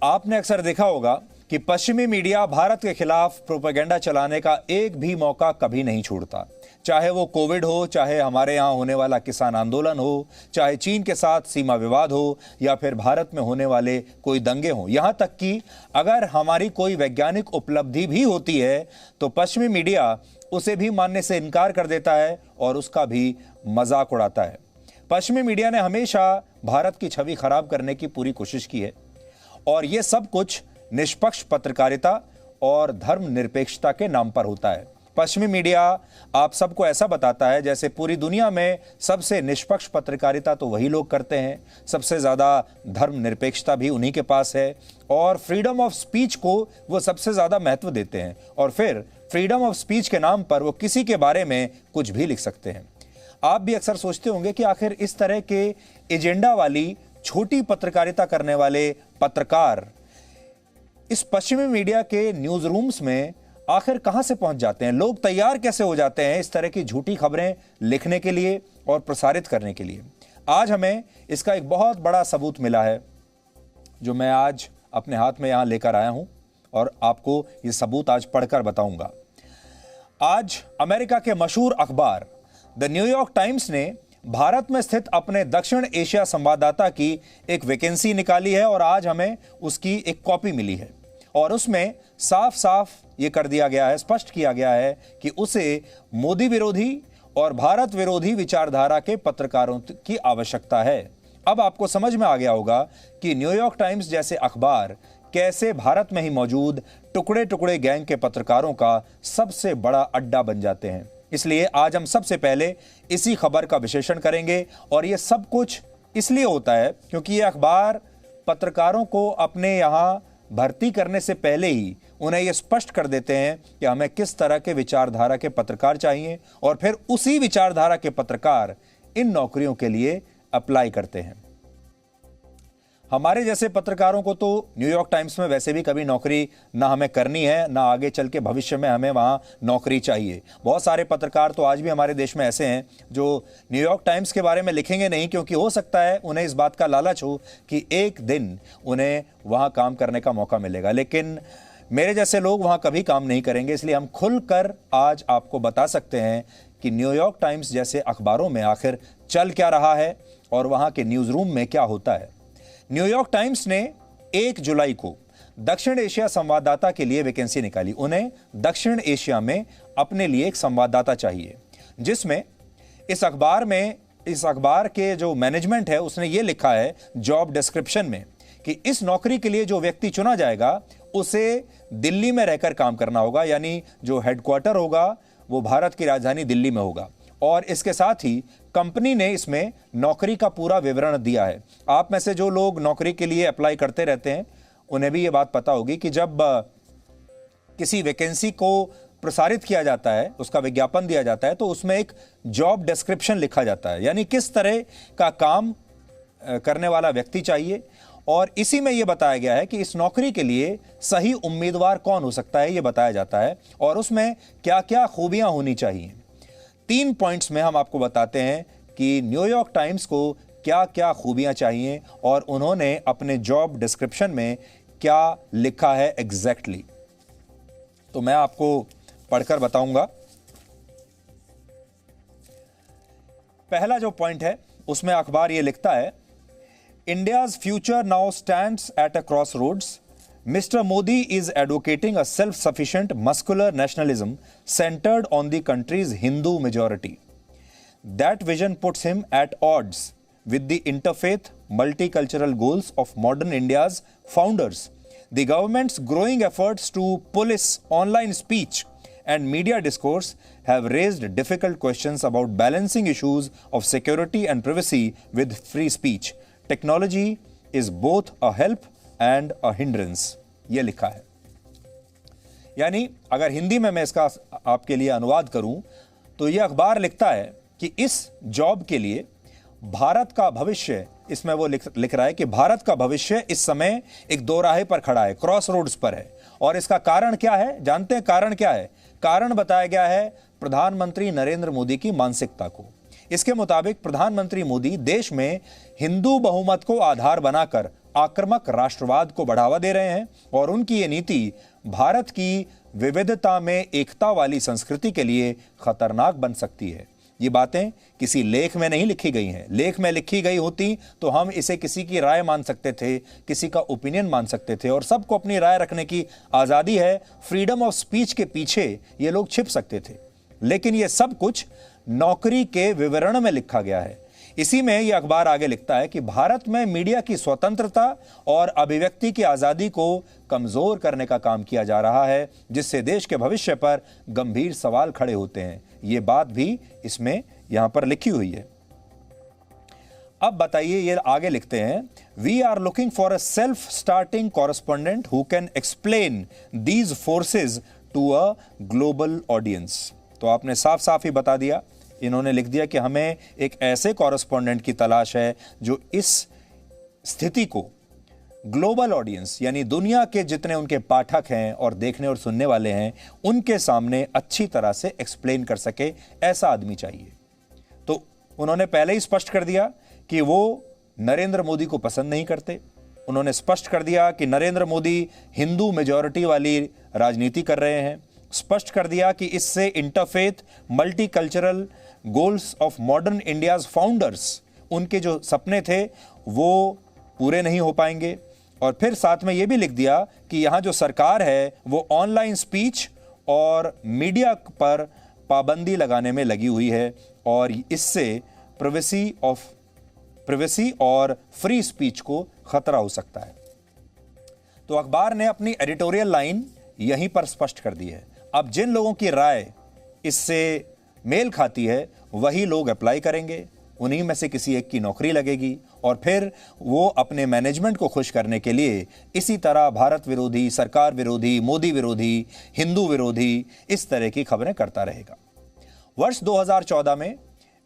आपने अक्सर देखा होगा कि पश्चिमी मीडिया भारत के खिलाफ प्रोपेगेंडा चलाने का एक भी मौका कभी नहीं छोड़ता। चाहे वो कोविड हो, चाहे हमारे यहाँ होने वाला किसान आंदोलन हो, चाहे चीन के साथ सीमा विवाद हो, या फिर भारत में होने वाले कोई दंगे हों, यहाँ तक कि अगर हमारी कोई वैज्ञानिक उपलब्धि भी होती है तो पश्चिमी मीडिया उसे भी मानने से इनकार कर देता है और उसका भी मजाक उड़ाता है। पश्चिमी मीडिया ने हमेशा भारत की छवि खराब करने की पूरी कोशिश की है और यह सब कुछ निष्पक्ष पत्रकारिता और धर्मनिरपेक्षता के नाम पर होता है। पश्चिमी मीडिया आप सबको ऐसा बताता है जैसे पूरी दुनिया में सबसे निष्पक्ष पत्रकारिता तो वही लोग करते हैं, सबसे ज्यादा धर्मनिरपेक्षता भी उन्हीं के पास है और फ्रीडम ऑफ स्पीच को वो सबसे ज्यादा महत्व देते हैं और फिर फ्रीडम ऑफ स्पीच के नाम पर वो किसी के बारे में कुछ भी लिख सकते हैं। आप भी अक्सर सोचते होंगे कि आखिर इस तरह के एजेंडा वाली छोटी पत्रकारिता करने वाले पत्रकार इस पश्चिमी मीडिया के न्यूज रूम्स में आखिर कहां से पहुंच जाते हैं, लोग तैयार कैसे हो जाते हैं इस तरह की झूठी खबरें लिखने के लिए और प्रसारित करने के लिए। आज हमें इसका एक बहुत बड़ा सबूत मिला है जो मैं आज अपने हाथ में यहां लेकर आया हूं और आपको यह सबूत आज पढ़कर बताऊंगा। आज अमेरिका के मशहूर अखबार द न्यूयॉर्क टाइम्स ने भारत में स्थित अपने दक्षिण एशिया संवाददाता की एक वैकेंसी निकाली है और आज हमें उसकी एक कॉपी मिली है और उसमें साफ साफ ये कर दिया गया है, स्पष्ट किया गया है कि उसे मोदी विरोधी और भारत विरोधी विचारधारा के पत्रकारों की आवश्यकता है। अब आपको समझ में आ गया होगा कि न्यूयॉर्क टाइम्स जैसे अखबार कैसे भारत में ही मौजूद टुकड़े टुकड़े गैंग के पत्रकारों का सबसे बड़ा अड्डा बन जाते हैं। इसलिए आज हम सबसे पहले इसी खबर का विश्लेषण करेंगे और यह सब कुछ इसलिए होता है क्योंकि यह अखबार पत्रकारों को अपने यहां भर्ती करने से पहले ही उन्हें यह स्पष्ट कर देते हैं कि हमें किस तरह के विचारधारा के पत्रकार चाहिए और फिर उसी विचारधारा के पत्रकार इन नौकरियों के लिए अप्लाई करते हैं। हमारे जैसे पत्रकारों को तो न्यूयॉर्क टाइम्स में वैसे भी कभी नौकरी ना हमें करनी है, ना आगे चल के भविष्य में हमें वहां नौकरी चाहिए। बहुत सारे पत्रकार तो आज भी हमारे देश में ऐसे हैं जो न्यूयॉर्क टाइम्स के बारे में लिखेंगे नहीं क्योंकि हो सकता है उन्हें इस बात का लालच हो कि एक दिन उन्हें वहां काम करने का मौका मिलेगा, लेकिन मेरे जैसे लोग वहां कभी काम नहीं करेंगे। इसलिए हम खुलकर आज आपको बता सकते हैं कि न्यूयॉर्क टाइम्स जैसे अखबारों में आखिर चल क्या रहा है और वहां के न्यूज रूम में क्या होता है। न्यूयॉर्क टाइम्स ने 1 जुलाई को दक्षिण एशिया संवाददाता के लिए वैकेंसी निकाली। उन्हें दक्षिण एशिया में अपने लिए एक संवाददाता चाहिए, जिसमें इस अखबार के जो मैनेजमेंट है उसने ये लिखा है जॉब डिस्क्रिप्शन में कि इस नौकरी के लिए जो व्यक्ति चुना जाएगा उसे दिल्ली में रहकर काम करना होगा, यानी जो हेडक्वार्टर होगा वो भारत की राजधानी दिल्ली में होगा और इसके साथ ही कंपनी ने इसमें नौकरी का पूरा विवरण दिया है। आप में से जो लोग नौकरी के लिए अप्लाई करते रहते हैं उन्हें भी ये बात पता होगी कि जब किसी वैकेंसी को प्रसारित किया जाता है, उसका विज्ञापन दिया जाता है, तो उसमें एक जॉब डिस्क्रिप्शन लिखा जाता है, यानी किस तरह का काम करने वाला व्यक्ति चाहिए और इसी में यह बताया गया है कि इस नौकरी के लिए सही उम्मीदवार कौन हो सकता है, यह बताया जाता है और उसमें क्या क्या खूबियां होनी चाहिए। 3 पॉइंट्स में हम आपको बताते हैं कि न्यूयॉर्क टाइम्स को क्या क्या खूबियां चाहिए और उन्होंने अपने जॉब डिस्क्रिप्शन में क्या लिखा है एग्जैक्टली। तो मैं आपको पढ़कर बताऊंगा। पहला जो पॉइंट है उसमें अखबार यह लिखता है, India's future now stands at a crossroads. Mr. Modi is advocating a self-sufficient muscular nationalism centered on the country's Hindu majority. That vision puts him at odds with the interfaith, multicultural goals of modern India's founders. The government's growing efforts to police online speech and media discourse have raised difficult questions about balancing issues of security and privacy with free speech. Technology is both a help and a hindrance, ये लिखा है। यानी अगर हिंदी में मैं इसका आपके लिए अनुवाद करूं तो यह अखबार लिखता है कि इस जॉब के लिए भारत का भविष्य, इसमें वो लिख रहा है कि भारत का भविष्य इस समय एक दोराहे पर खड़ा है, क्रॉस रोड्स पर है। और इसका कारण क्या है, जानते हैं कारण क्या है? कारण बताया गया है प्रधानमंत्री नरेंद्र मोदी की मानसिकता को। इसके मुताबिक प्रधानमंत्री मोदी देश में हिंदू बहुमत को आधार बनाकर आक्रामक राष्ट्रवाद को बढ़ावा दे रहे हैं और उनकी ये नीति भारत की विविधता में एकता वाली संस्कृति के लिए खतरनाक बन सकती है। ये बातें किसी लेख में नहीं लिखी गई हैं। लेख में लिखी गई होती तो हम इसे किसी की राय मान सकते थे, किसी का ओपिनियन मान सकते थे, और सबको अपनी राय रखने की आज़ादी है। फ्रीडम ऑफ स्पीच के पीछे ये लोग छिप सकते थे, लेकिन ये सब कुछ नौकरी के विवरण में लिखा गया है। इसी में यह अखबार आगे लिखता है कि भारत में मीडिया की स्वतंत्रता और अभिव्यक्ति की आज़ादी को कमज़ोर करने का काम किया जा रहा है, जिससे देश के भविष्य पर गंभीर सवाल खड़े होते हैं। ये बात भी इसमें यहां पर लिखी हुई है। अब बताइए, ये आगे लिखते हैं, we are looking for a self starting correspondent who can explain these forces to a global audience. तो आपने साफ साफ ही बता दिया, इन्होंने लिख दिया कि हमें एक ऐसे कॉरेस्पॉन्डेंट की तलाश है जो इस स्थिति को ग्लोबल ऑडियंस यानी दुनिया के जितने उनके पाठक हैं और देखने और सुनने वाले हैं उनके सामने अच्छी तरह से एक्सप्लेन कर सके, ऐसा आदमी चाहिए। तो उन्होंने पहले ही स्पष्ट कर दिया कि वो नरेंद्र मोदी को पसंद नहीं करते। उन्होंने स्पष्ट कर दिया कि नरेंद्र मोदी हिंदू मेजॉरिटी वाली राजनीति कर रहे हैं। स्पष्ट कर दिया कि इससे interfaith multicultural goals of modern India's founders, उनके जो सपने थे वो पूरे नहीं हो पाएंगे। और फिर साथ में ये भी लिख दिया कि यहाँ जो सरकार है वो ऑनलाइन स्पीच और मीडिया पर पाबंदी लगाने में लगी हुई है और इससे प्राइवेसी और फ्री स्पीच को खतरा हो सकता है। तो अखबार ने अपनी एडिटोरियल लाइन यहीं पर स्पष्ट कर दी है। अब जिन लोगों की राय इससे मेल खाती है वही लोग अप्लाई करेंगे, उन्हीं में से किसी एक की नौकरी लगेगी और फिर वो अपने मैनेजमेंट को खुश करने के लिए इसी तरह भारत विरोधी, सरकार विरोधी, मोदी विरोधी, हिंदू विरोधी, इस तरह की खबरें करता रहेगा। वर्ष 2014 में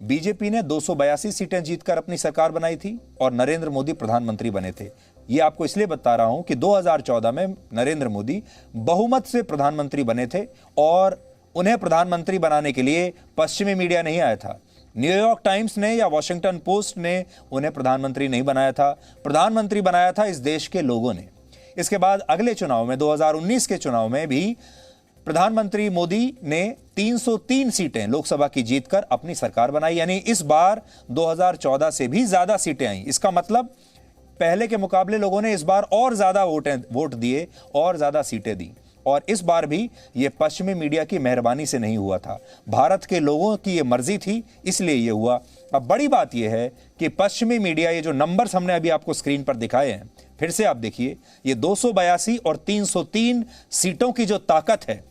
बीजेपी ने 282 सीटें जीतकर अपनी सरकार बनाई थी और नरेंद्र मोदी प्रधानमंत्री बने थे। ये आपको इसलिए बता रहा हूं कि 2014 में नरेंद्र मोदी बहुमत से प्रधानमंत्री बने थे और उन्हें प्रधानमंत्री बनाने के लिए पश्चिमी मीडिया नहीं आया था। न्यूयॉर्क टाइम्स ने या वॉशिंगटन पोस्ट ने उन्हें प्रधानमंत्री नहीं बनाया था। प्रधानमंत्री बनाया था इस देश के लोगों ने। इसके बाद अगले चुनाव में 2019 के चुनाव में भी प्रधानमंत्री मोदी ने 303 सीटें लोकसभा की जीतकर अपनी सरकार बनाई, यानी इस बार 2014 से भी ज्यादा सीटें आई। इसका मतलब पहले के मुकाबले लोगों ने इस बार और ज्यादा वोट दिए और ज्यादा सीटें दी। और इस बार भी यह पश्चिमी मीडिया की मेहरबानी से नहीं हुआ था, भारत के लोगों की यह मर्जी थी, इसलिए यह हुआ। अब बड़ी बात यह है कि पश्चिमी मीडिया, ये जो नंबर्स हमने अभी आपको स्क्रीन पर दिखाए हैं, फिर से आप देखिए, ये 282 और 303 सीटों की जो ताकत है,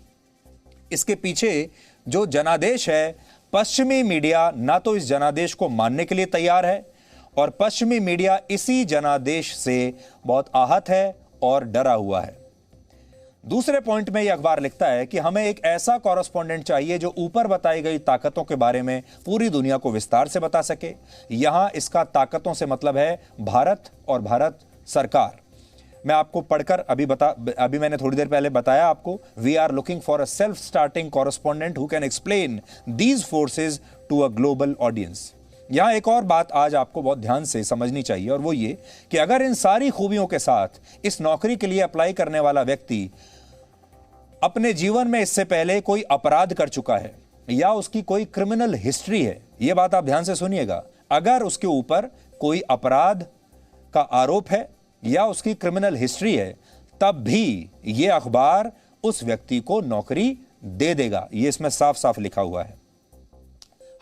इसके पीछे जो जनादेश है, पश्चिमी मीडिया ना तो इस जनादेश को मानने के लिए तैयार है और पश्चिमी मीडिया इसी जनादेश से बहुत आहत है और डरा हुआ है। दूसरे पॉइंट में यह अखबार लिखता है कि हमें एक ऐसा कॉरेस्पॉन्डेंट चाहिए जो ऊपर बताई गई ताकतों के बारे में पूरी दुनिया को विस्तार से बता सके। यहां इसका ताकतों से मतलब है भारत और भारत सरकार। मैं आपको पढ़कर अभी मैंने थोड़ी देर पहले बताया आपको, we are looking for a self starting correspondent who can explain these forces to a global audience. यहां एक और बात आज आपको बहुत ध्यान से समझनी चाहिए और वो ये कि अगर इन सारी खूबियों के साथ इस नौकरी के लिए अप्लाई करने वाला व्यक्ति अपने जीवन में इससे पहले कोई अपराध कर चुका है या उसकी कोई क्रिमिनल हिस्ट्री है, यह बात आप ध्यान से सुनिएगा, अगर उसके ऊपर कोई अपराध का आरोप है या उसकी क्रिमिनल हिस्ट्री है, तब भी यह अखबार उस व्यक्ति को नौकरी दे देगा। यह इसमें साफ साफ लिखा हुआ है।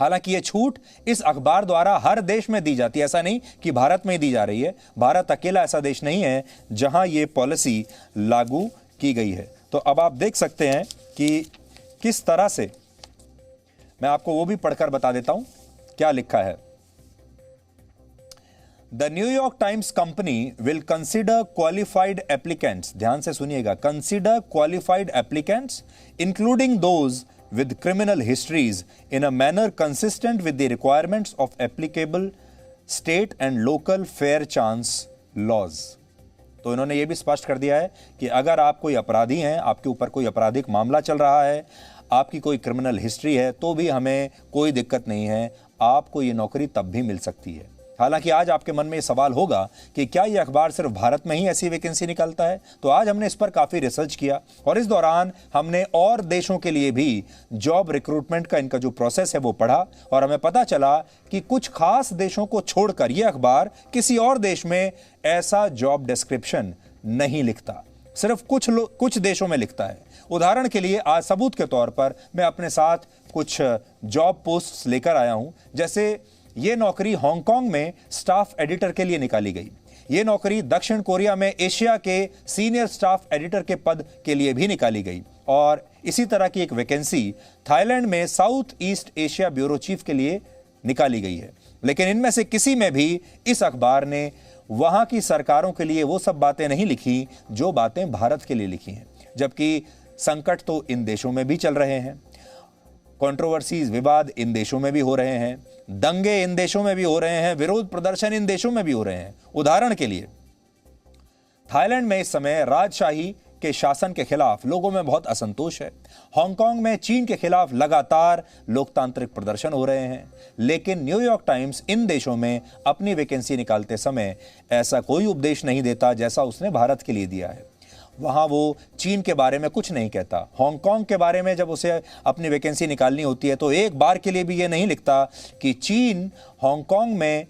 हालांकि यह छूट इस अखबार द्वारा हर देश में दी जाती है, ऐसा नहीं कि भारत में दी जा रही है। भारत अकेला ऐसा देश नहीं है जहां यह पॉलिसी लागू की गई है। तो अब आप देख सकते हैं कि किस तरह से, मैं आपको वो भी पढ़कर बता देता हूं क्या लिखा है। The New York times company will consider qualified applicants, ध्यान से सुनिएगा, consider qualified applicants including those with criminal histories in a manner consistent with the requirements of applicable state and local fair chance laws। तो इन्होंने ये भी स्पष्ट कर दिया है कि अगर आप कोई अपराधी हैं, आपके ऊपर कोई आपराधिक मामला चल रहा है, आपकी कोई क्रिमिनल हिस्ट्री है, तो भी हमें कोई दिक्कत नहीं है, आपको ये नौकरी तब भी मिल सकती है। हालांकि आज आपके मन में ये सवाल होगा कि क्या ये अखबार सिर्फ भारत में ही ऐसी वैकेंसी निकालता है। तो आज हमने इस पर काफी रिसर्च किया और इस दौरान हमने और देशों के लिए भी जॉब रिक्रूटमेंट का इनका जो प्रोसेस है वो पढ़ा और हमें पता चला कि कुछ खास देशों को छोड़कर यह अखबार किसी और देश में ऐसा जॉब डिस्क्रिप्शन नहीं लिखता, सिर्फ कुछ देशों में लिखता है। उदाहरण के लिए आज सबूत के तौर पर मैं अपने साथ कुछ जॉब पोस्ट्स लेकर आया हूं। जैसे ये नौकरी हांगकांग में स्टाफ एडिटर के लिए निकाली गई, ये नौकरी दक्षिण कोरिया में एशिया के सीनियर स्टाफ एडिटर के पद के लिए भी निकाली गई और इसी तरह की एक वैकेंसी थाईलैंड में south east Asia bureau chief के लिए निकाली गई है। लेकिन इनमें से किसी में भी इस अखबार ने वहां की सरकारों के लिए वो सब बातें नहीं लिखी जो बातें भारत के लिए लिखी हैं। जबकि संकट तो इन देशों में भी चल रहे हैं, कंट्रोवर्सीज, विवाद इन देशों में भी हो रहे हैं, दंगे इन देशों में भी हो रहे हैं, विरोध प्रदर्शन इन देशों में भी हो रहे हैं। उदाहरण के लिए थाईलैंड में इस समय राजशाही के शासन के खिलाफ लोगों में बहुत असंतोष है। हांगकांग में चीन के खिलाफ लगातार लोकतांत्रिक प्रदर्शन हो रहे हैं। लेकिन न्यूयॉर्क टाइम्स इन देशों में अपनी वैकेंसी निकालते समय ऐसा कोई उपदेश नहीं देता जैसा उसने भारत के लिए दिया है। वहां वो चीन के बारे में कुछ नहीं कहता। हांगकांग के बारे में जब उसे अपनी वैकेंसी निकालनी होती है तो एक बार के लिए भी ये नहीं लिखता कि चीन हांगकांग में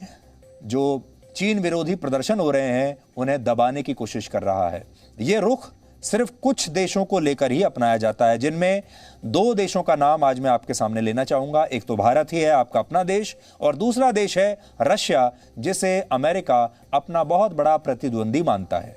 जो चीन विरोधी प्रदर्शन हो रहे हैं उन्हें दबाने की कोशिश कर रहा है। ये रुख सिर्फ कुछ देशों को लेकर ही अपनाया जाता है, जिनमें दो देशों का नाम आज मैं आपके सामने लेना चाहूंगा। एक तो भारत ही है, आपका अपना देश, और दूसरा देश है रशिया, जिसे अमेरिका अपना बहुत बड़ा प्रतिद्वंदी मानता है।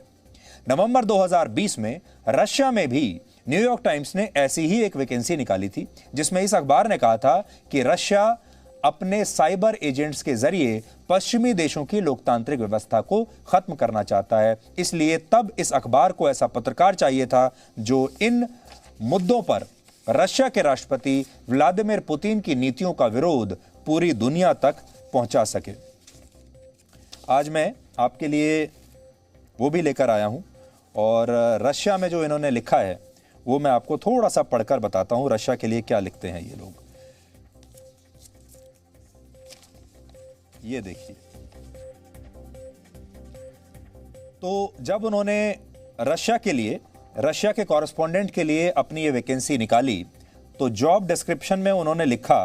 नवंबर 2020 में रशिया में भी न्यूयॉर्क टाइम्स ने ऐसी ही एक वैकेंसी निकाली थी, जिसमें इस अखबार ने कहा था कि रशिया अपने साइबर एजेंट्स के जरिए पश्चिमी देशों की लोकतांत्रिक व्यवस्था को खत्म करना चाहता है। इसलिए तब इस अखबार को ऐसा पत्रकार चाहिए था जो इन मुद्दों पर रशिया के राष्ट्रपति व्लादिमीर पुतिन की नीतियों का विरोध पूरी दुनिया तक पहुंचा सके। आज मैं आपके लिए वो भी लेकर आया हूं और रशिया में जो इन्होंने लिखा है वो मैं आपको थोड़ा सा पढ़कर बताता हूं रशिया के लिए क्या लिखते हैं ये लोग। ये देखिए, तो जब उन्होंने रशिया के कॉरेस्पॉन्डेंट के लिए अपनी ये वैकेंसी निकाली तो जॉब डिस्क्रिप्शन में उन्होंने लिखा,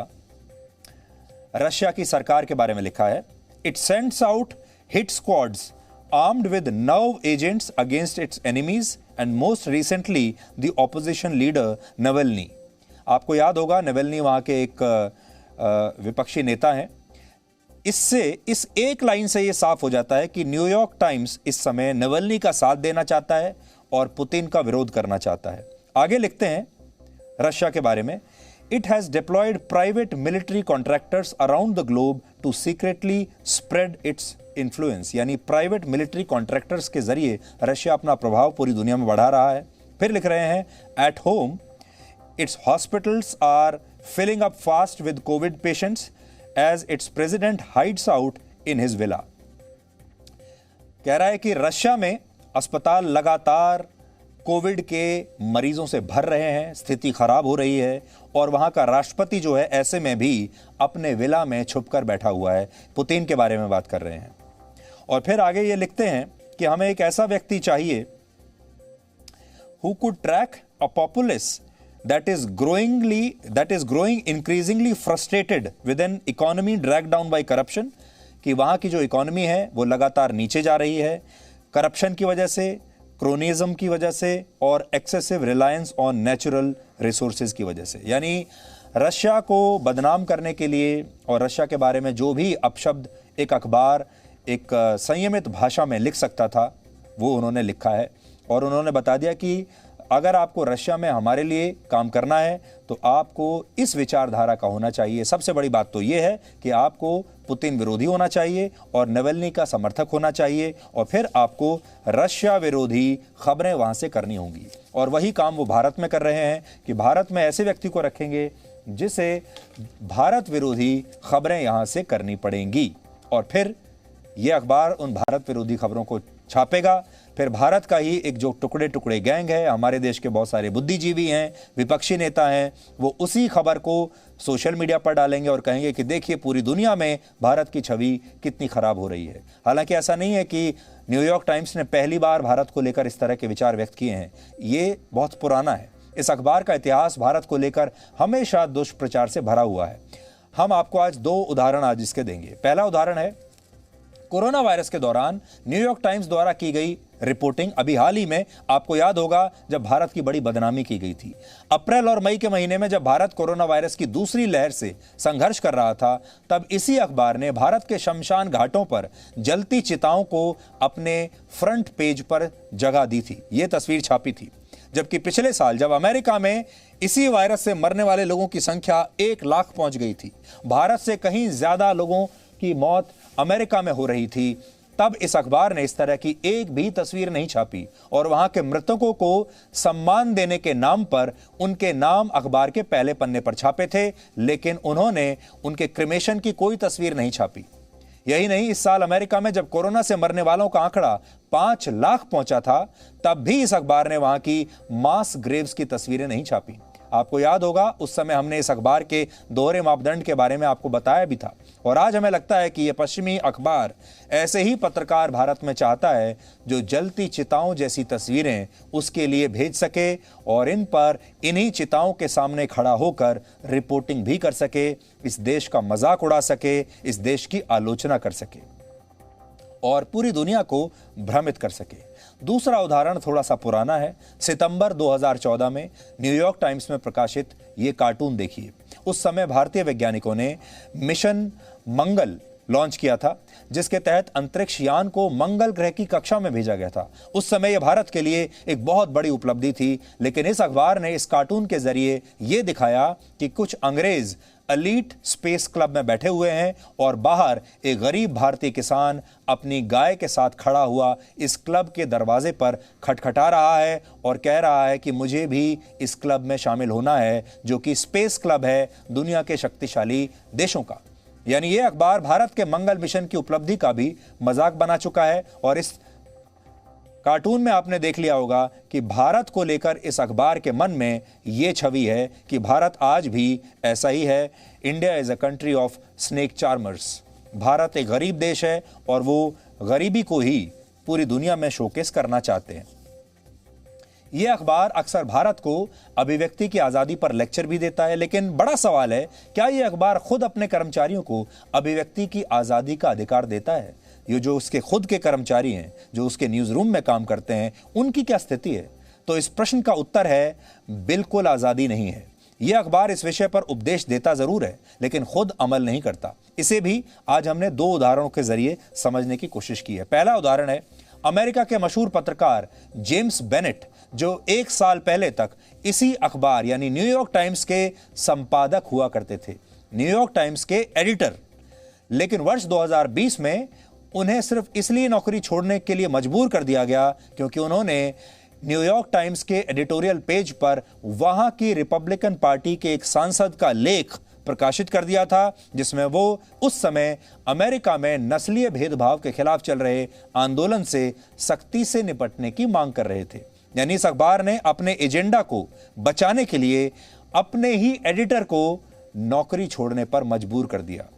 रशिया की सरकार के बारे में लिखा है, it sends out hit squads armed with nerve agents against its enemies and most recently the opposition leader Navalny। आपको याद होगा Navalny वहां के एक विपक्षी नेता हैं। इससे इस एक लाइन से यह साफ हो जाता है कि न्यूयॉर्क टाइम्स इस समय Navalny का साथ देना चाहता है और पुतिन का विरोध करना चाहता है। आगे लिखते हैं रशिया के बारे में, It has deployed private military contractors around the globe to secretly spread its influence। यानी प्राइवेट मिलिट्री कॉन्ट्रैक्टर्स के जरिए रशिया अपना प्रभाव पूरी दुनिया में बढ़ा रहा है। फिर लिख रहे हैं, at home its hospitals are filling up fast with covid patients as its president hides out in his villa. कह रहा है कि रशिया में अस्पताल लगातार कोविड के मरीजों से भर रहे हैं, स्थिति खराब हो रही है और वहां का राष्ट्रपति जो है ऐसे में भी अपने विला में छुपकर बैठा हुआ है। पुतिन के बारे में बात कर रहे हैं। और फिर आगे ये लिखते हैं कि हमें एक ऐसा व्यक्ति चाहिए who could track a populace that is growing increasingly frustrated with an economy dragged down by corruption। कि वहां की जो इकोनॉमी है वो लगातार नीचे जा रही है करप्शन की वजह से, क्रोनिज्म की वजह से और excessive reliance on natural resources की वजह से। यानी रशिया को बदनाम करने के लिए और रशिया के बारे में जो भी अपशब्द एक अखबार एक संयमित भाषा में लिख सकता था वो उन्होंने लिखा है। और उन्होंने बता दिया कि अगर आपको रशिया में हमारे लिए काम करना है तो आपको इस विचारधारा का होना चाहिए। सबसे बड़ी बात तो यह है कि आपको पुतिन विरोधी होना चाहिए और नवेल्नी का समर्थक होना चाहिए और फिर आपको रशिया विरोधी खबरें वहां से करनी होंगी। और वही काम वो भारत में कर रहे हैं कि भारत में ऐसे व्यक्ति को रखेंगे जिसे भारत विरोधी खबरें यहां से करनी पड़ेंगी और फिर यह अखबार उन भारत विरोधी खबरों को छापेगा। फिर भारत का ही एक जो टुकड़े टुकड़े गैंग है, हमारे देश के बहुत सारे बुद्धिजीवी हैं, विपक्षी नेता हैं, वो उसी खबर को सोशल मीडिया पर डालेंगे और कहेंगे कि देखिए पूरी दुनिया में भारत की छवि कितनी खराब हो रही है। हालांकि ऐसा नहीं है कि न्यूयॉर्क टाइम्स ने पहली बार भारत को लेकर इस तरह के विचार व्यक्त किए हैं, ये बहुत पुराना है। इस अखबार का इतिहास भारत को लेकर हमेशा दुष्प्रचार से भरा हुआ है। हम आपको आज दो उदाहरण आज इसके देंगे। पहला उदाहरण है कोरोना वायरस के दौरान न्यूयॉर्क टाइम्स द्वारा की गई रिपोर्टिंग। अभी हाल ही में आपको याद होगा जब भारत की बड़ी बदनामी की गई थी। अप्रैल और मई के महीने में जब भारत कोरोना वायरस की दूसरी लहर से संघर्ष कर रहा था, तब इसी अखबार ने भारत के शमशान घाटों पर जलती चिताओं को अपने फ्रंट पेज पर जगह दी थी। यह तस्वीर छापी थी। जबकि पिछले साल जब अमेरिका में इसी वायरस से मरने वाले लोगों की संख्या 1 लाख पहुंच गई थी, भारत से कहीं ज्यादा लोगों की मौत अमेरिका में हो रही थी, तब इस अखबार ने इस तरह की एक भी तस्वीर नहीं छापी और वहां के मृतकों को सम्मान देने के नाम पर उनके नाम अखबार के पहले पन्ने पर छापे थे, लेकिन उन्होंने उनके क्रिमेशन की कोई तस्वीर नहीं छापी। यही नहीं, इस साल अमेरिका में जब कोरोना से मरने वालों का आंकड़ा 5 लाख पहुंचा था, तब भी इस अखबार ने वहां की मास ग्रेव्स की तस्वीरें नहीं छापी। आपको याद होगा उस समय हमने इस अखबार के दोहरे मापदंड के बारे में आपको बताया भी था। और आज हमें लगता है कि यह पश्चिमी अखबार ऐसे ही पत्रकार भारत में चाहता है जो जलती चिताओं जैसी तस्वीरें उसके लिए भेज सके और इन पर इन्हीं चिताओं के सामने खड़ा होकर रिपोर्टिंग भी कर सके, इस देश का मजाक उड़ा सके, इस देश की आलोचना कर सके और पूरी दुनिया को भ्रमित कर सके। दूसरा उदाहरण थोड़ा सा पुराना है। सितंबर 2014 में न्यूयॉर्क टाइम्स में प्रकाशित ये कार्टून देखिए। उस समय भारतीय वैज्ञानिकों ने मिशन मंगल लॉन्च किया था, जिसके तहत अंतरिक्ष यान को मंगल ग्रह की कक्षा में भेजा गया था। उस समय यह भारत के लिए एक बहुत बड़ी उपलब्धि थी, लेकिन इस अखबार ने इस कार्टून के जरिए यह दिखाया कि कुछ अंग्रेज एलीट स्पेस क्लब में बैठे हुए हैं और बाहर एक गरीब भारतीय किसान अपनी गाय के साथ खड़ा हुआ इस क्लब के दरवाजे पर खटखटा रहा है और कह रहा है कि मुझे भी इस क्लब में शामिल होना है, जो कि स्पेस क्लब है दुनिया के शक्तिशाली देशों का। यानी यह अखबार भारत के मंगल मिशन की उपलब्धि का भी मजाक बना चुका है। और इस कार्टून में आपने देख लिया होगा कि भारत को लेकर इस अखबार के मन में यह छवि है कि भारत आज भी ऐसा ही है। India is a country of snake charmers. Bharat एक गरीब देश है और वो गरीबी को ही पूरी दुनिया में शोकेस करना चाहते हैं। यह अखबार अक्सर भारत को अभिव्यक्ति की आज़ादी पर लेक्चर भी देता है, लेकिन बड़ा सवाल है, क्या यह अखबार खुद अपने कर्मचारियों को अभिव्यक्ति की आज़ादी का अधिकार देता है? ये जो उसके खुद के कर्मचारी हैं, जो उसके न्यूज़ रूम में काम करते हैं, उनकी क्या स्थिति है? तो इस प्रश्न का उत्तर है बिल्कुल आज़ादी नहीं है। यह अखबार इस विषय पर उपदेश देता जरूर है, लेकिन खुद अमल नहीं करता। इसे भी आज हमने 2 उदाहरणों के जरिए समझने की कोशिश की है। पहला उदाहरण है अमेरिका के मशहूर पत्रकार जेम्स बेनेट, जो 1 साल पहले तक इसी अखबार यानी न्यूयॉर्क टाइम्स के संपादक हुआ करते थे, न्यूयॉर्क टाइम्स के एडिटर। लेकिन वर्ष 2020 में उन्हें सिर्फ इसलिए नौकरी छोड़ने के लिए मजबूर कर दिया गया क्योंकि उन्होंने न्यूयॉर्क टाइम्स के एडिटोरियल पेज पर वहां की रिपब्लिकन पार्टी के एक सांसद का लेख प्रकाशित कर दिया था, जिसमें वो उस समय अमेरिका में नस्लीय भेदभाव के खिलाफ चल रहे आंदोलन से सख्ती से निपटने की मांग कर रहे थे। यानी इस अखबार ने अपने एजेंडा को बचाने के लिए अपने ही एडिटर को नौकरी छोड़ने पर मजबूर कर दिया।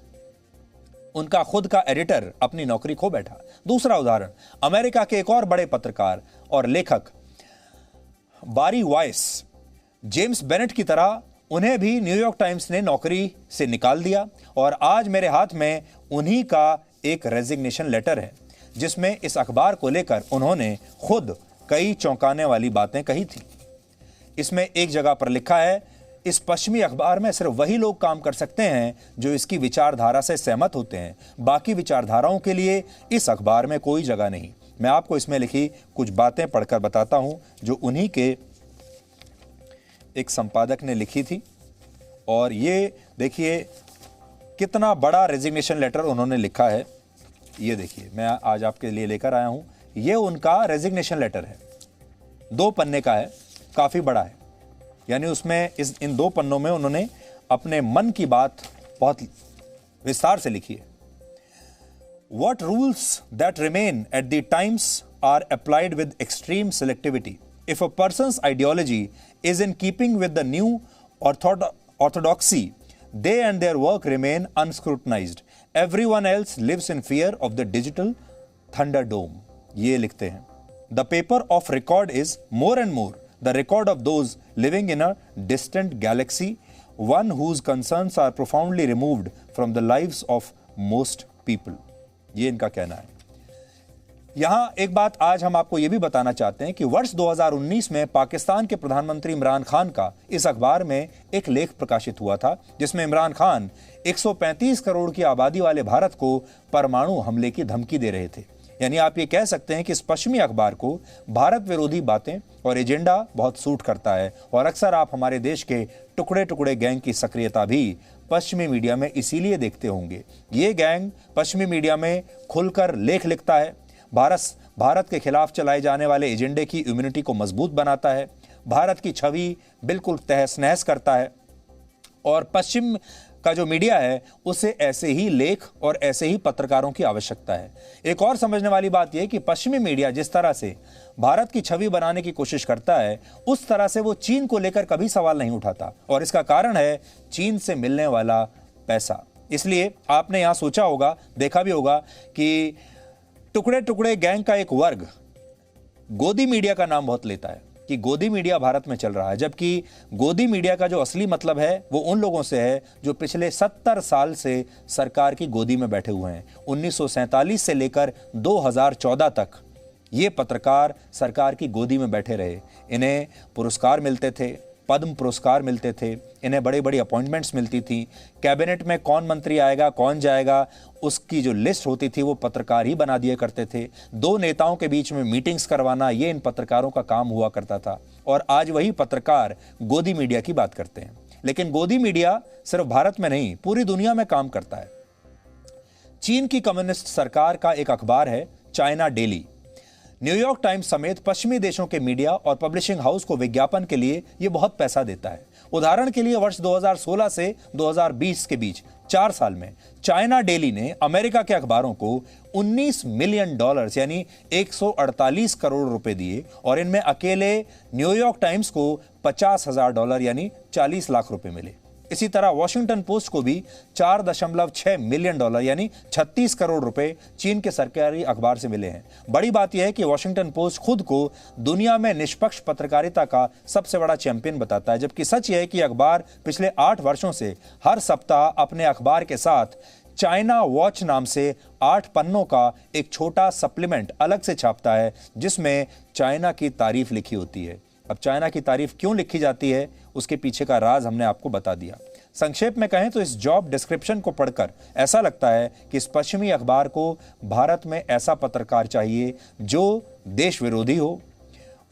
उनका खुद का एडिटर अपनी नौकरी खो बैठा। दूसरा उदाहरण अमेरिका के एक और बड़े पत्रकार और लेखक बारी वाइस, जेम्स बेनेट की तरह उन्हें भी न्यूयॉर्क टाइम्स ने नौकरी से निकाल दिया और आज मेरे हाथ में उन्हीं का एक रेजिग्नेशन लेटर है, जिसमें इस अखबार को लेकर उन्होंने खुद कई चौंकाने वाली बातें कही थी। इसमें एक जगह पर लिखा है, इस पश्चिमी अखबार में सिर्फ वही लोग काम कर सकते हैं जो इसकी विचारधारा से सहमत होते हैं, बाकी विचारधाराओं के लिए इस अखबार में कोई जगह नहीं। मैं आपको इसमें लिखी कुछ बातें पढ़कर बताता हूं जो उन्हीं के एक संपादक ने लिखी थी। और ये देखिए कितना बड़ा रेजिग्नेशन लेटर उन्होंने लिखा है। ये देखिए मैं आज आपके लिए लेकर आया हूं, ये उनका रेजिग्नेशन लेटर है, 2 पन्ने का है, काफी बड़ा है। यानी उसमें इन 2 पन्नों में उन्होंने अपने मन की बात बहुत विस्तार से लिखी है। What rules that remain at the times are applied with extreme selectivity. If a person's ideology is in keeping with the new orthodoxy, they and their work remain unscrutinized. Everyone else lives in fear of the digital thunderdome. ये लिखते हैं. The paper of record is more and more the record of those living in a distant galaxy, one whose concerns are profoundly removed from the lives of most people. ये इनका कहना है. यहां एक बात आज हम आपको यह भी बताना चाहते हैं कि वर्ष 2019 में पाकिस्तान के प्रधानमंत्री इमरान खान का इस अखबार में एक लेख प्रकाशित हुआ था, जिसमें इमरान खान 135 करोड़ की आबादी वाले भारत को परमाणु हमले की धमकी दे रहे थे. यानी आप ये कह सकते हैं कि इस पश्चिमी अखबार को भारत विरोधी बातें और एजेंडा बहुत सूट करता है. और अक्सर आप हमारे देश के टुकड़े टुकड़े गैंग की सक्रियता भी पश्चिमी मीडिया में इसीलिए देखते होंगे. ये गैंग पश्चिमी मीडिया में खुलकर लेख लिखता है, भारत के खिलाफ चलाए जाने वाले एजेंडे की इम्यूनिटी को मजबूत बनाता है, भारत की छवि बिल्कुल तहस नहस करता है, और पश्चिम का जो मीडिया है उसे ऐसे ही लेख और ऐसे ही पत्रकारों की आवश्यकता है. एक और समझने वाली बात यह कि पश्चिमी मीडिया जिस तरह से भारत की छवि बनाने की कोशिश करता है, उस तरह से वो चीन को लेकर कभी सवाल नहीं उठाता, और इसका कारण है चीन से मिलने वाला पैसा. इसलिए आपने यहां सोचा होगा, देखा भी होगा कि टुकड़े टुकड़े गैंग का एक वर्ग गोदी मीडिया का नाम बहुत लेता है कि गोदी मीडिया भारत में चल रहा है, जबकि गोदी मीडिया का जो असली मतलब है वो उन लोगों से है जो पिछले 70 साल से सरकार की गोदी में बैठे हुए हैं. 1947 से लेकर 2014 तक ये पत्रकार सरकार की गोदी में बैठे रहे. इन्हें पुरस्कार मिलते थे, पद्म पुरस्कार मिलते थे, इन्हें बड़ी बड़ी अपॉइंटमेंट्स मिलती थी. कैबिनेट में कौन मंत्री आएगा कौन जाएगा उसकी जो लिस्ट होती थी वो पत्रकार ही बना दिया करते थे. दो नेताओं के बीच में मीटिंग्स करवाना ये इन पत्रकारों का काम हुआ करता था. और आज वही पत्रकार गोदी मीडिया की बात करते हैं. लेकिन गोदी मीडिया सिर्फ भारत में नहीं पूरी दुनिया में काम करता है. चीन की कम्युनिस्ट सरकार का एक अखबार है चाइना डेली. न्यूयॉर्क टाइम्स समेत पश्चिमी देशों के मीडिया और पब्लिशिंग हाउस को विज्ञापन के लिए यह बहुत पैसा देता है. उदाहरण के लिए वर्ष 2016 से 2020 के बीच 4 साल में चाइना डेली ने अमेरिका के अखबारों को $19 मिलियन यानी 148 करोड़ रुपए दिए, और इनमें अकेले न्यूयॉर्क टाइम्स को $50,000 यानी 40 लाख रुपए मिले. इसी तरह वॉशिंगटन पोस्ट को भी $4.6 मिलियन यानी 36 करोड़ रुपए चीन के सरकारी अखबार से मिले हैं. बड़ी बात यह है कि वॉशिंगटन पोस्ट खुद को दुनिया में निष्पक्ष पत्रकारिता का सबसे बड़ा चैंपियन बताता है, जबकि सच यह है कि अखबार पिछले 8 वर्षों से हर सप्ताह अपने अखबार के साथ चाइना वॉच नाम से 8 पन्नों का एक छोटा सप्लीमेंट अलग से छापता है, जिसमें चाइना की तारीफ लिखी होती है. अब चाइना की तारीफ क्यों लिखी जाती है उसके पीछे का राज हमने आपको बता दिया. संक्षेप में कहें तो इस जॉब डिस्क्रिप्शन को पढ़कर ऐसा लगता है कि इस पश्चिमी अखबार को भारत में ऐसा पत्रकार चाहिए जो देश विरोधी हो,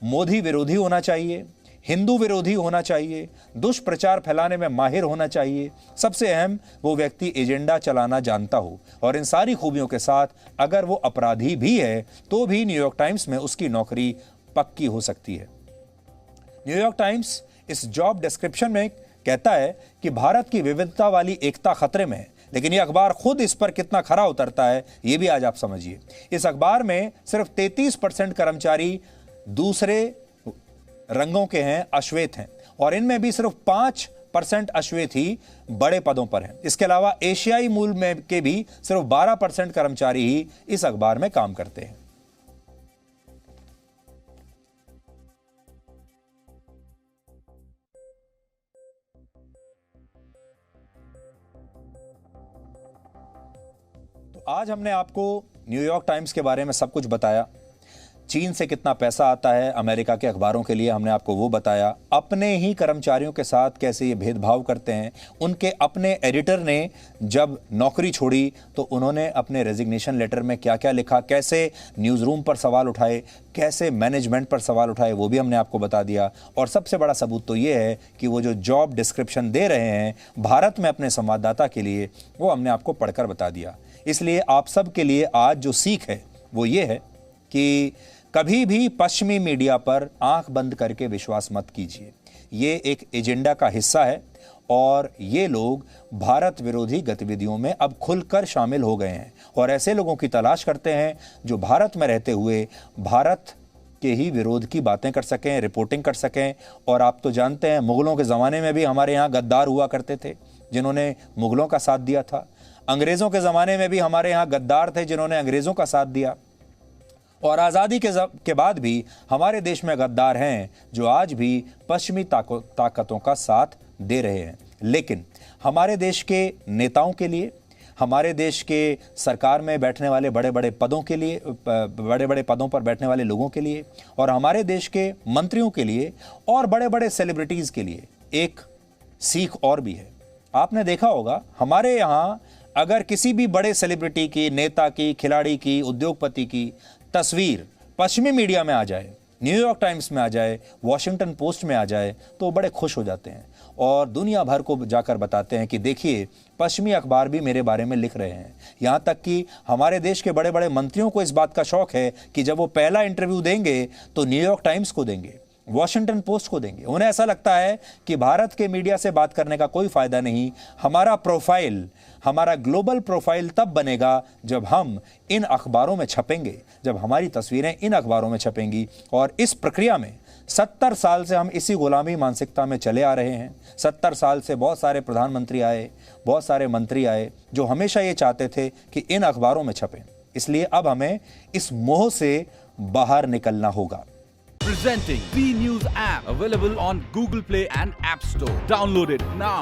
मोदी विरोधी होना चाहिए, हिंदू विरोधी होना चाहिए, दुष्प्रचार फैलाने में माहिर होना चाहिए, सबसे अहम वो व्यक्ति एजेंडा चलाना जानता हो, और इन सारी खूबियों के साथ अगर वो अपराधी भी है तो भी न्यूयॉर्क टाइम्स में उसकी नौकरी पक्की हो सकती है. न्यूयॉर्क टाइम्स इस जॉब डिस्क्रिप्शन में कहता है कि भारत की विविधता वाली एकता खतरे में है, लेकिन यह अखबार खुद इस पर कितना खरा उतरता है ये भी आज आप समझिए. इस अखबार में सिर्फ 33% कर्मचारी दूसरे रंगों के हैं, अश्वेत हैं, और इनमें भी सिर्फ 5% अश्वेत ही बड़े पदों पर हैं. इसके अलावा एशियाई मूल में के भी सिर्फ 12% कर्मचारी ही इस अखबार में काम करते हैं. आज हमने आपको न्यूयॉर्क टाइम्स के बारे में सब कुछ बताया. चीन से कितना पैसा आता है अमेरिका के अखबारों के लिए हमने आपको वो बताया. अपने ही कर्मचारियों के साथ कैसे ये भेदभाव करते हैं. उनके अपने एडिटर ने जब नौकरी छोड़ी तो उन्होंने अपने रेजिग्नेशन लेटर में क्या क्या लिखा, कैसे न्यूज़ रूम पर सवाल उठाए, कैसे मैनेजमेंट पर सवाल उठाए, वो भी हमने आपको बता दिया. और सबसे बड़ा सबूत तो ये है कि वो जो जॉब डिस्क्रिप्शन दे रहे हैं भारत में अपने संवाददाता के लिए, वो हमने आपको पढ़कर बता दिया. इसलिए आप सब के लिए आज जो सीख है वो ये है कि कभी भी पश्चिमी मीडिया पर आंख बंद करके विश्वास मत कीजिए. ये एक एजेंडा का हिस्सा है और ये लोग भारत विरोधी गतिविधियों में अब खुलकर शामिल हो गए हैं और ऐसे लोगों की तलाश करते हैं जो भारत में रहते हुए भारत के ही विरोध की बातें कर सकें, रिपोर्टिंग कर सकें। और आप तो जानते हैं मुगलों के ज़माने में भी हमारे यहाँ गद्दार हुआ करते थे जिन्होंने मुगलों का साथ दिया था। अंग्रेज़ों के ज़माने में भी हमारे यहाँ गद्दार थे जिन्होंने अंग्रेज़ों का साथ दिया। और आज़ादी के बाद भी हमारे देश में गद्दार हैं जो आज भी पश्चिमी ताकतों का साथ दे रहे हैं। लेकिन हमारे देश के नेताओं के लिए, हमारे देश के सरकार में बैठने वाले बड़े बड़े पदों के लिए, बड़े बड़े पदों पर बैठने वाले लोगों के लिए और हमारे देश के मंत्रियों के लिए और बड़े बड़े सेलिब्रिटीज़ के लिए एक सीख और भी है। आपने देखा होगा हमारे यहाँ अगर किसी भी बड़े सेलिब्रिटी की, नेता की, खिलाड़ी की, उद्योगपति की तस्वीर पश्चिमी मीडिया में आ जाए, न्यूयॉर्क टाइम्स में आ जाए, वॉशिंगटन पोस्ट में आ जाए, तो बड़े खुश हो जाते हैं और दुनिया भर को जाकर बताते हैं कि देखिए पश्चिमी अखबार भी मेरे बारे में लिख रहे हैं। यहाँ तक कि हमारे देश के बड़े बड़े मंत्रियों को इस बात का शौक है कि जब वो पहला इंटरव्यू देंगे तो न्यूयॉर्क टाइम्स को देंगे, वॉशिंगटन पोस्ट को देंगे। उन्हें ऐसा लगता है कि भारत के मीडिया से बात करने का कोई फायदा नहीं। हमारा प्रोफाइल, हमारा ग्लोबल प्रोफाइल तब बनेगा जब हम इन अखबारों में छपेंगे, जब हमारी तस्वीरें इन अखबारों में छपेंगी। और इस प्रक्रिया में 70 साल से हम इसी गुलामी मानसिकता में चले आ रहे हैं। 70 साल से बहुत सारे प्रधानमंत्री आए, बहुत सारे मंत्री आए जो हमेशा ये चाहते थे कि इन अखबारों में छपें। इसलिए अब हमें इस मोह से बाहर निकलना होगा। Presenting V News app, available on Google Play and App Store. Download it now.